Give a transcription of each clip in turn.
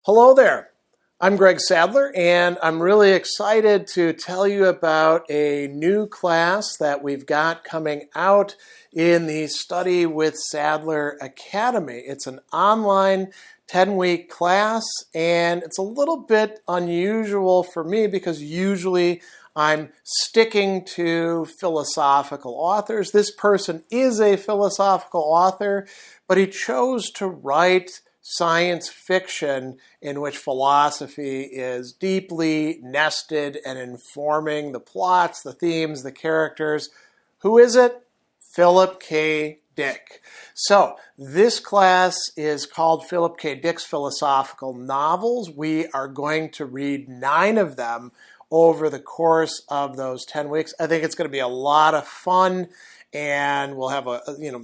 Hello there. I'm Greg Sadler, and I'm really excited to tell you about a new class that we've got coming out in the Study With Sadler Academy. It's an online 10-week class, and it's a little bit unusual for me because usually I'm sticking to philosophical authors. This person is a philosophical author, but he chose to write science fiction in which philosophy is deeply nested and informing the plots, the themes, the characters. Who is it? Philip K. Dick. So this class is called Philip K. Dick's Philosophical Novels. We are going to read 9 of them over the course of those 10 weeks. I think it's going to be a lot of fun, and we'll have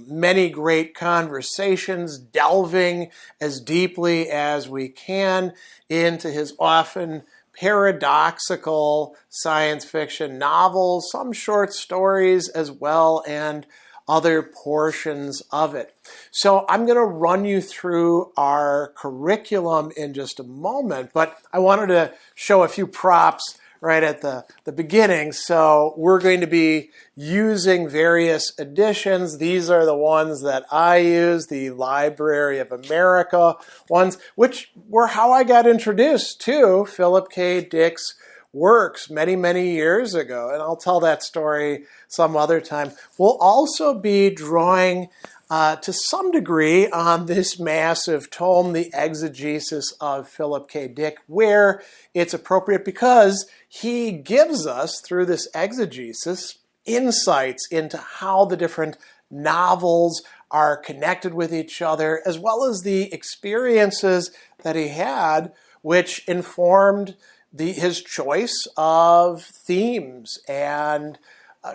many great conversations, delving as deeply as we can into his often paradoxical science fiction novels, some short stories as well, and other portions of it. So I'm going to run you through our curriculum in just a moment, but I wanted to show a few props right at the beginning. So we're going to be using various editions. These are the ones that I use, the Library of America ones, which were how I got introduced to Philip K. Dick's works many, many years ago. And I'll tell that story some other time. We'll also be drawing to some degree on this massive tome, The Exegesis of Philip K. Dick, where it's appropriate because he gives us, through this exegesis, insights into how the different novels are connected with each other, as well as the experiences that he had, which informed his choice of themes and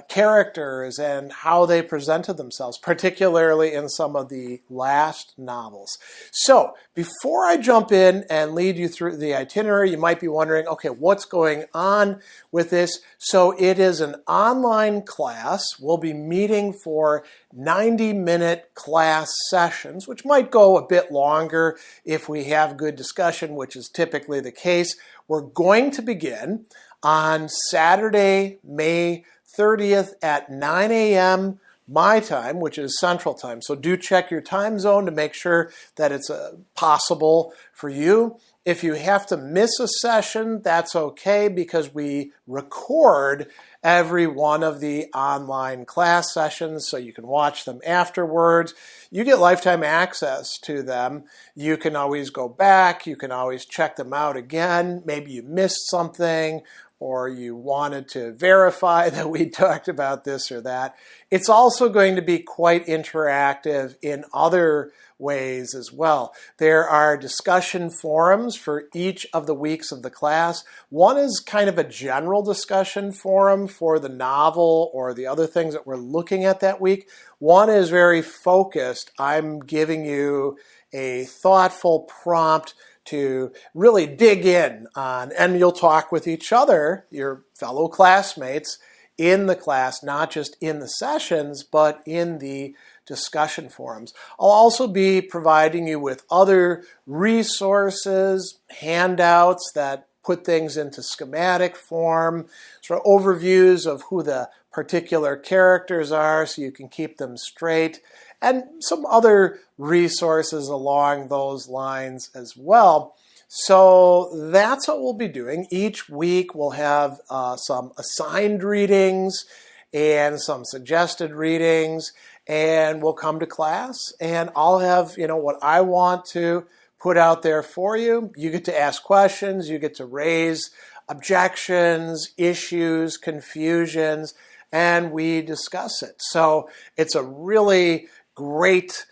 characters and how they presented themselves, particularly in some of the last novels. So before I jump in and lead you through the itinerary, you might be wondering, okay, what's going on with this? So it is an online class. We'll be meeting for 90-minute class sessions, which might go a bit longer if we have good discussion, which is typically the case. We're going to begin on Saturday, May 30th at 9 a.m. my time, which is Central Time. So do check your time zone to make sure that it's possible for you. If you have to miss a session, that's okay because we record every one of the online class sessions so you can watch them afterwards. You get lifetime access to them. You can always go back. You can always check them out again. Maybe you missed something, or you wanted to verify that we talked about this or that. It's also going to be quite interactive in other ways as well. There are discussion forums for each of the weeks of the class. One is kind of a general discussion forum for the novel or the other things that we're looking at that week. One is very focused. I'm giving you a thoughtful prompt to really dig in on, and you'll talk with each other, your fellow classmates, in the class, not just in the sessions, but in the discussion forums. I'll also be providing you with other resources, handouts that put things into schematic form, sort of overviews of who the particular characters are so you can keep them straight, and some other resources along those lines as well. So that's what we'll be doing. Each week we'll have some assigned readings and some suggested readings, and we'll come to class and I'll have, what I want to put out there for you. You get to ask questions, you get to raise objections, issues, confusions, and we discuss it. So it's a really great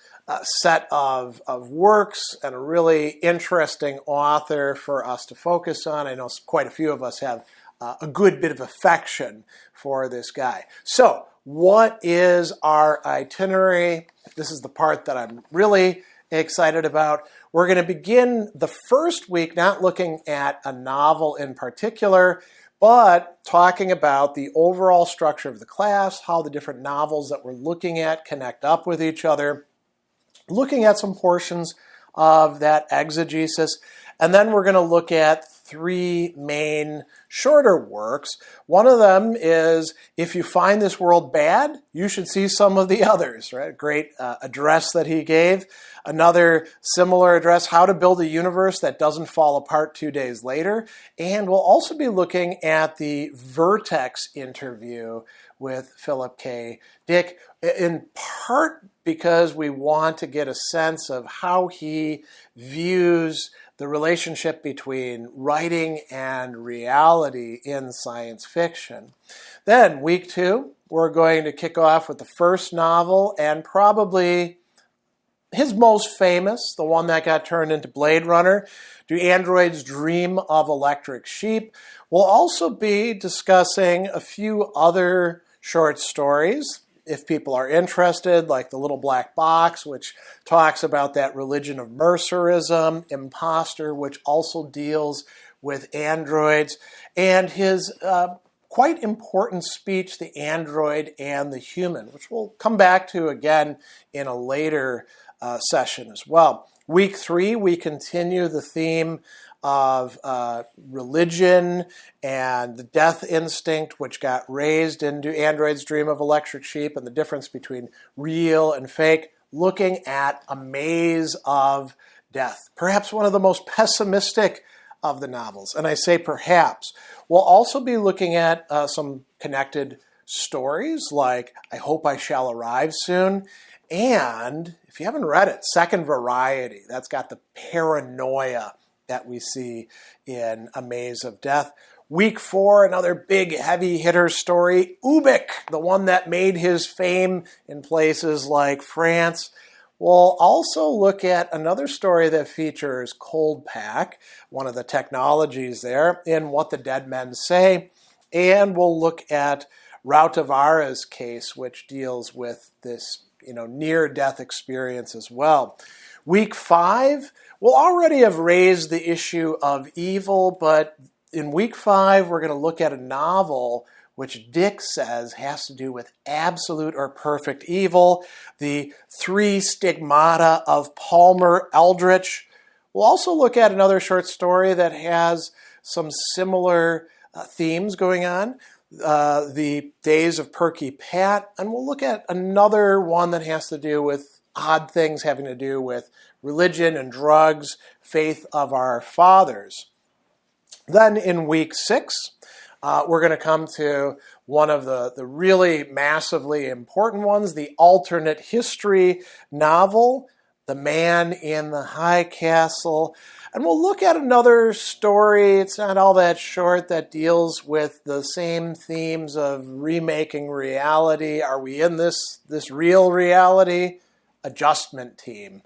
set of works and a really interesting author for us to focus on. I know quite a few of us have a good bit of affection for this guy. So what is our itinerary? This is the part that I'm really excited about. We're going to begin the first week not looking at a novel in particular, but talking about the overall structure of the class, how the different novels that we're looking at connect up with each other, looking at some portions of that exegesis, And then we're going to look at 3 main shorter works. One of them is, if you find this world bad, you should see some of the others, right? Great address that he gave. Another similar address, How to Build a Universe That Doesn't Fall Apart 2 Days Later. And we'll also be looking at the Vertex interview with Philip K. Dick, in part because we want to get a sense of how he views the relationship between writing and reality in science fiction. Then, week 2, we're going to kick off with the first novel and probably his most famous, the one that got turned into Blade Runner, Do Androids Dream of Electric Sheep? We'll also be discussing a few other short stories, if people are interested, like The Little Black Box, which talks about that religion of mercerism, Imposter, which also deals with androids, and his quite important speech, The Android and the Human, which we'll come back to again in a later session as well. Week 3, we continue the theme of religion and the death instinct, which got raised into Android's Dream of Electric Sheep, and the difference between real and fake, looking at A Maze of Death, perhaps one of the most pessimistic of the novels. And I say perhaps. We'll also be looking at some connected stories, like I Hope I Shall Arrive Soon, and if you haven't read it, Second Variety. That's got the paranoia that we see in A Maze of Death. Week 4, another big heavy hitter story, Ubik, the one that made his fame in places like France. We'll also look at another story that features Cold Pack, one of the technologies there, in What the Dead Men Say. And we'll look at Rautavaara's case, which deals with this near-death experience as well. Week 5, we'll already have raised the issue of evil, but in week 5, we're going to look at a novel which Dick says has to do with absolute or perfect evil, the 3 Stigmata of Palmer Eldritch. We'll also look at another short story that has some similar themes going on, the Days of Perky Pat, and we'll look at another one that has to do with odd things having to do with religion and drugs, Faith of Our Fathers. Then in week 6, we're going to come to one of the really massively important ones, the alternate history novel, The Man in the High Castle. And we'll look at another story, it's not all that short, that deals with the same themes of remaking reality. Are we in this real reality? Adjustment Team.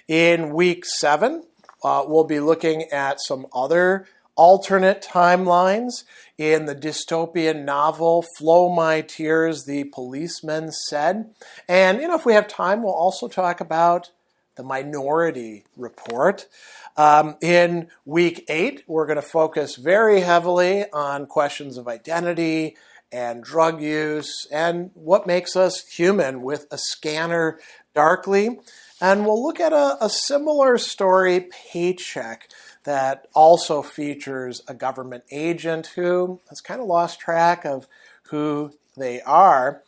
In week 7, we'll be looking at some other alternate timelines in the dystopian novel Flow My Tears, The Policeman Said. And if we have time, we'll also talk about the Minority Report. In week 8, we're going to focus very heavily on questions of identity and drug use and what makes us human with A Scanner Darkly. And we'll look at a similar story, Paycheck, that also features a government agent who has kind of lost track of who they are.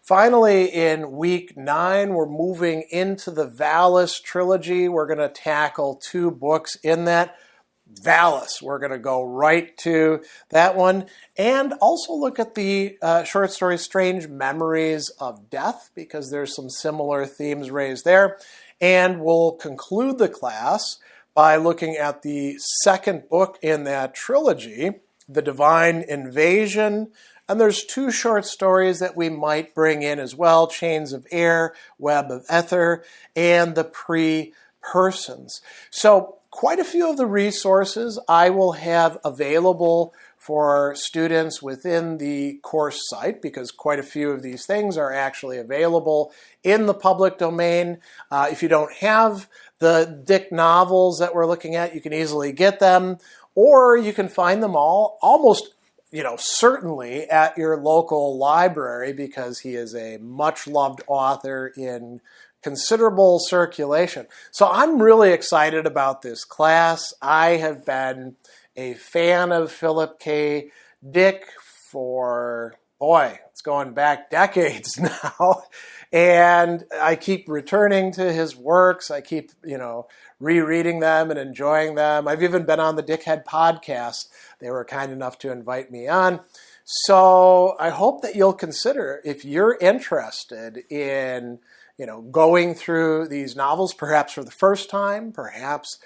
Finally, in week 9, we're moving into the Valis trilogy. We're going to tackle 2 books in that. Valis, we're going to go right to that one. And also look at the short story Strange Memories of Death, because there's some similar themes raised there. And we'll conclude the class by looking at the second book in that trilogy, The Divine Invasion. And there's 2 short stories that we might bring in as well, Chains of Air, Web of Ether, and The Pre-Persons. So quite a few of the resources I will have available for students within the course site, because quite a few of these things are actually available in the public domain. If you don't have the Dick novels that we're looking at, you can easily get them, or you can find them all almost certainly at your local library, because he is a much-loved author in considerable circulation. So I'm really excited about this class. I have been a fan of Philip K. Dick for, boy, it's going back decades now. And I keep returning to his works. I keep, rereading them and enjoying them. I've even been on the Dickhead podcast. They were kind enough to invite me on. So I hope that you'll consider, if you're interested in going through these novels, perhaps for the first time, perhaps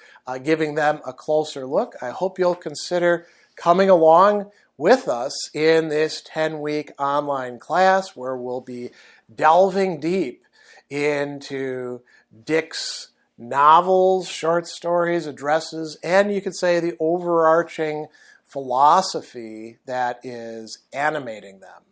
giving them a closer look, I hope you'll consider coming along with us in this 10-week online class where we'll be delving deep into Dick's novels, short stories, addresses, and you could say the overarching philosophy that is animating them.